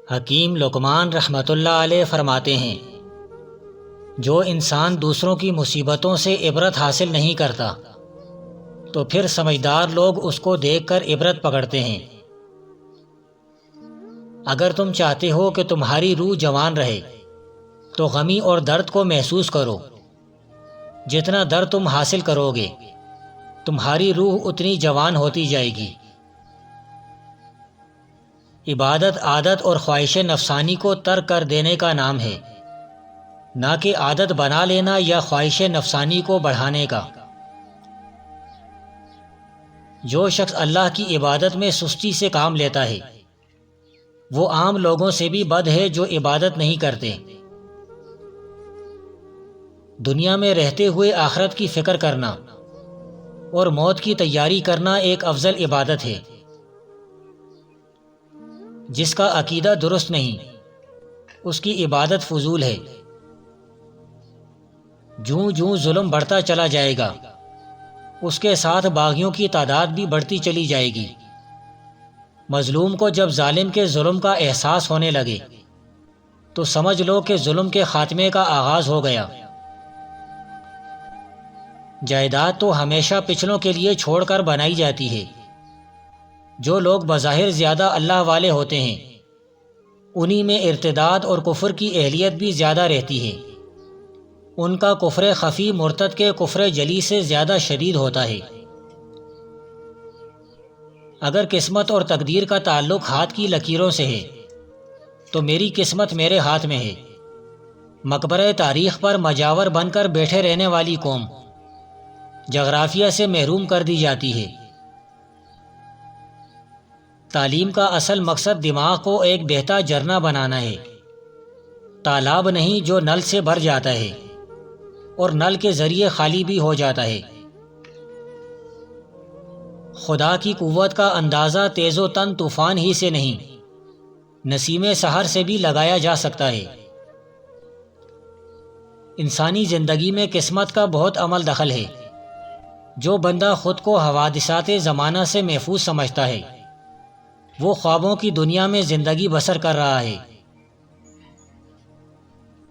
حکیم لقمان رحمۃ اللہ علیہ فرماتے ہیں، جو انسان دوسروں کی مصیبتوں سے عبرت حاصل نہیں کرتا تو پھر سمجھدار لوگ اس کو دیکھ کر عبرت پکڑتے ہیں۔ اگر تم چاہتے ہو کہ تمہاری روح جوان رہے تو غمی اور درد کو محسوس کرو۔ جتنا درد تم حاصل کرو گے تمہاری روح اتنی جوان ہوتی جائے گی۔ عبادت عادت اور خواہش نفسانی کو ترک کر دینے کا نام ہے، نہ کہ عادت بنا لینا یا خواہش نفسانی کو بڑھانے کا۔ جو شخص اللہ کی عبادت میں سستی سے کام لیتا ہے وہ عام لوگوں سے بھی بد ہے جو عبادت نہیں کرتے۔ دنیا میں رہتے ہوئے آخرت کی فکر کرنا اور موت کی تیاری کرنا ایک افضل عبادت ہے۔ جس کا عقیدہ درست نہیں اس کی عبادت فضول ہے۔ جوں جوں ظلم بڑھتا چلا جائے گا اس کے ساتھ باغیوں کی تعداد بھی بڑھتی چلی جائے گی۔ مظلوم کو جب ظالم کے ظلم کا احساس ہونے لگے تو سمجھ لو کہ ظلم کے خاتمے کا آغاز ہو گیا۔ جائیداد تو ہمیشہ پچھلوں کے لیے چھوڑ کر بنائی جاتی ہے۔ جو لوگ بظاہر زیادہ اللہ والے ہوتے ہیں انہی میں ارتداد اور کفر کی اہلیت بھی زیادہ رہتی ہے۔ ان کا کفر خفی مرتد کے کفر جلی سے زیادہ شدید ہوتا ہے۔ اگر قسمت اور تقدیر کا تعلق ہاتھ کی لکیروں سے ہے تو میری قسمت میرے ہاتھ میں ہے۔ مقبرہ تاریخ پر مجاور بن کر بیٹھے رہنے والی قوم جغرافیہ سے محروم کر دی جاتی ہے۔ تعلیم کا اصل مقصد دماغ کو ایک بہتا جھرنا بنانا ہے، تالاب نہیں جو نل سے بھر جاتا ہے اور نل کے ذریعے خالی بھی ہو جاتا ہے۔ خدا کی قوت کا اندازہ تیز و تن طوفان ہی سے نہیں نسیم سحر سے بھی لگایا جا سکتا ہے۔ انسانی زندگی میں قسمت کا بہت عمل دخل ہے۔ جو بندہ خود کو حوادثات زمانہ سے محفوظ سمجھتا ہے وہ خوابوں کی دنیا میں زندگی بسر کر رہا ہے۔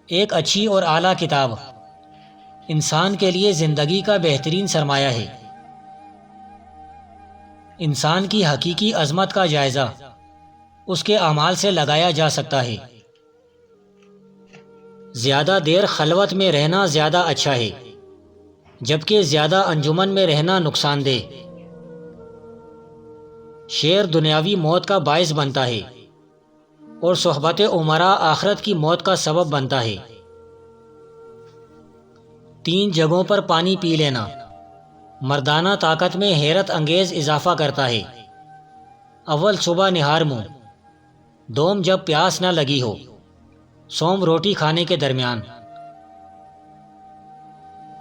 ایک اچھی اور اعلیٰ کتاب انسان کے لیے زندگی کا بہترین سرمایہ ہے۔ انسان کی حقیقی عظمت کا جائزہ اس کے اعمال سے لگایا جا سکتا ہے۔ زیادہ دیر خلوت میں رہنا زیادہ اچھا ہے جبکہ زیادہ انجمن میں رہنا نقصان دہ۔ شعر دنیاوی موت کا باعث بنتا ہے اور صحبت امراء آخرت کی موت کا سبب بنتا ہے۔ 3 جگہوں پر پانی پی لینا مردانہ طاقت میں حیرت انگیز اضافہ کرتا ہے۔ اول صبح نہار منہ، دوم جب پیاس نہ لگی ہو، سوم روٹی کھانے کے درمیان۔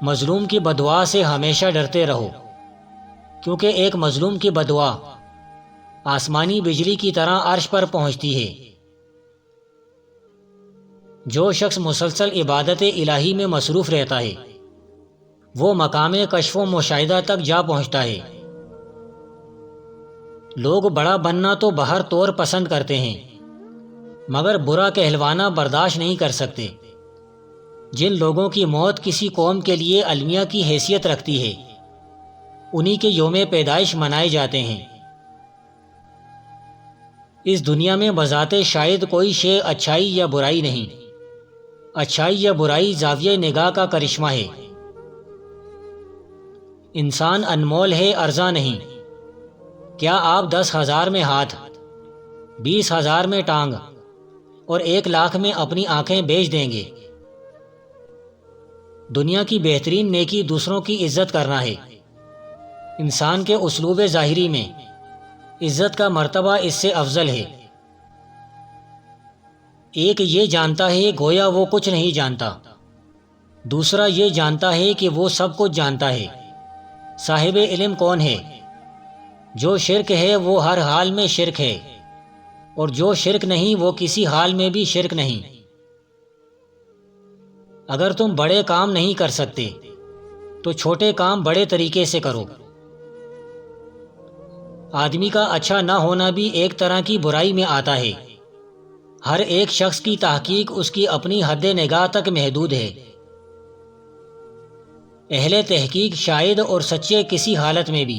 مظلوم کی بددعا سے ہمیشہ ڈرتے رہو کیونکہ ایک مظلوم کی بددعا آسمانی بجلی کی طرح عرش پر پہنچتی ہے۔ جو شخص مسلسل عبادت الہی میں مصروف رہتا ہے وہ مقام کشف و مشاہدہ تک جا پہنچتا ہے۔ لوگ بڑا بننا تو بہر طور پسند کرتے ہیں مگر برا کہلوانا برداشت نہیں کر سکتے۔ جن لوگوں کی موت کسی قوم کے لیے المیہ کی حیثیت رکھتی ہے انہی کے یوم پیدائش منائے جاتے ہیں۔ اس دنیا میں بذات شاید کوئی شے اچھائی یا برائی نہیں، اچھائی یا برائی زاویہ نگاہ کا کرشمہ ہے۔ انسان انمول ہے، ارزاں نہیں۔ کیا آپ 10,000 میں ہاتھ، 20,000 میں ٹانگ اور 1,00,000 میں اپنی آنکھیں بیچ دیں گے؟ دنیا کی بہترین نیکی دوسروں کی عزت کرنا ہے۔ انسان کے اسلوب ظاہری میں عزت کا مرتبہ اس سے افضل ہے۔ ایک یہ جانتا ہے گویا وہ کچھ نہیں جانتا، دوسرا یہ جانتا ہے کہ وہ سب کچھ جانتا ہے۔ صاحب علم کون ہے؟ جو شرک ہے وہ ہر حال میں شرک ہے، اور جو شرک نہیں وہ کسی حال میں بھی شرک نہیں۔ اگر تم بڑے کام نہیں کر سکتے تو چھوٹے کام بڑے طریقے سے کرو۔ آدمی کا اچھا نہ ہونا بھی ایک طرح کی برائی میں آتا ہے۔ ہر ایک شخص کی تحقیق اس کی اپنی حد نگاہ تک محدود ہے۔ اہل تحقیق شاہد اور سچے کسی حالت میں بھی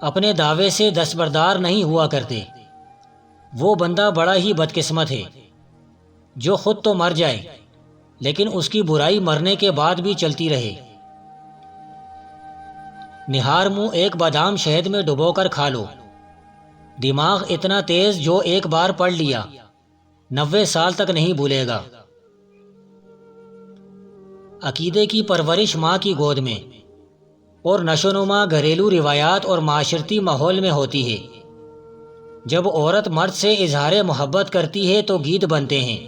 اپنے دعوے سے دستبردار نہیں ہوا کرتے۔ وہ بندہ بڑا ہی بدقسمت ہے جو خود تو مر جائے لیکن اس کی برائی مرنے کے بعد بھی چلتی رہے۔ نہار منہ ایک بادام شہد میں ڈبو کر کھا لو۔ دماغ اتنا تیز جو ایک بار پڑھ لیا 90 سال تک نہیں بھولے گا۔ عقیدے کی پرورش ماں کی گود میں اور نشو و نما گھریلو روایات اور معاشرتی ماحول میں ہوتی ہے۔ جب عورت مرد سے اظہار محبت کرتی ہے تو گیت بنتے ہیں،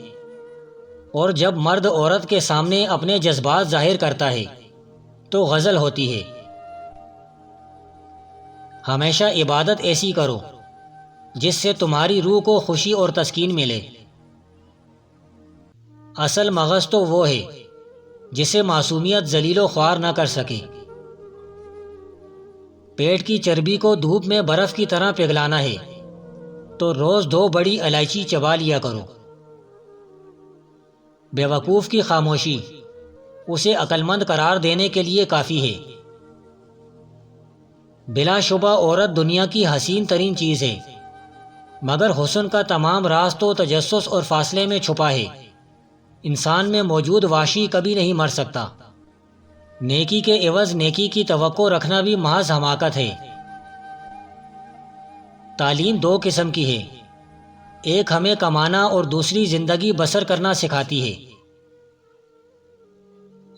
اور جب مرد عورت کے سامنے اپنے جذبات ظاہر کرتا ہے تو غزل ہوتی ہے۔ ہمیشہ عبادت ایسی کرو جس سے تمہاری روح کو خوشی اور تسکین ملے۔ اصل مغز تو وہ ہے جسے معصومیت ذلیل و خوار نہ کر سکے۔ پیٹ کی چربی کو دھوپ میں برف کی طرح پگھلانا ہے تو روز 2 بڑی الائچی چبا لیا کرو۔ بیوقوف کی خاموشی اسے عقل مند قرار دینے کے لیے کافی ہے۔ بلا شبہ عورت دنیا کی حسین ترین چیز ہے، مگر حسن کا تمام راز تو تجسس اور فاصلے میں چھپا ہے۔ انسان میں موجود وحشی کبھی نہیں مر سکتا۔ نیکی کے عوض نیکی کی توقع رکھنا بھی محض حماقت ہے۔ تعلیم 2 قسم کی ہے، ایک ہمیں کمانا اور دوسری زندگی بسر کرنا سکھاتی ہے۔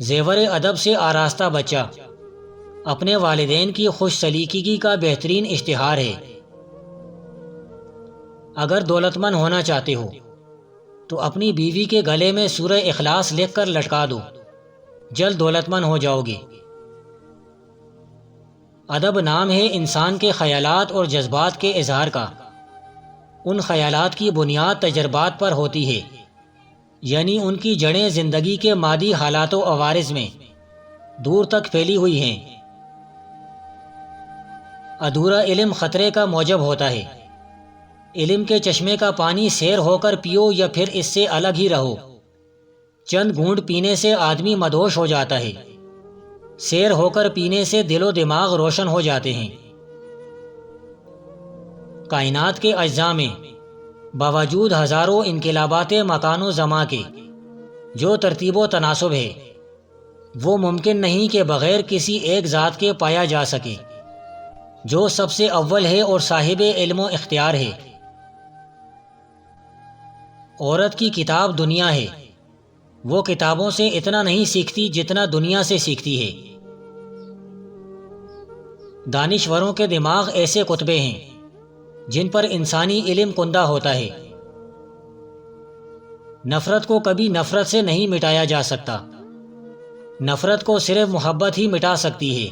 زیور ادب سے آراستہ بچہ اپنے والدین کی خوش سلیقگی کا بہترین اشتہار ہے۔ اگر دولت مند ہونا چاہتے ہو تو اپنی بیوی کے گلے میں سورہ اخلاص لکھ کر لٹکا دو، جلد دولت مند ہو جاؤ گے۔ ادب نام ہے انسان کے خیالات اور جذبات کے اظہار کا۔ ان خیالات کی بنیاد تجربات پر ہوتی ہے، یعنی ان کی جڑیں زندگی کے مادی حالات و عوارض میں دور تک پھیلی ہوئی ہیں۔ ادھورا علم خطرے کا موجب ہوتا ہے۔ علم کے چشمے کا پانی سیر ہو کر پیو یا پھر اس سے الگ ہی رہو۔ چند گھونٹ پینے سے آدمی مدہوش ہو جاتا ہے، سیر ہو کر پینے سے دل و دماغ روشن ہو جاتے ہیں۔ کائنات کے اجزاء میں باوجود ہزاروں انقلابات مکان و زمان کے جو ترتیب و تناسب ہے، وہ ممکن نہیں کہ بغیر کسی ایک ذات کے پایا جا سکے جو سب سے اول ہے اور صاحب علم و اختیار ہے۔ عورت کی کتاب دنیا ہے، وہ کتابوں سے اتنا نہیں سیکھتی جتنا دنیا سے سیکھتی ہے۔ دانشوروں کے دماغ ایسے کتبے ہیں جن پر انسانی علم کندہ ہوتا ہے۔ نفرت کو کبھی نفرت سے نہیں مٹایا جا سکتا، نفرت کو صرف محبت ہی مٹا سکتی ہے۔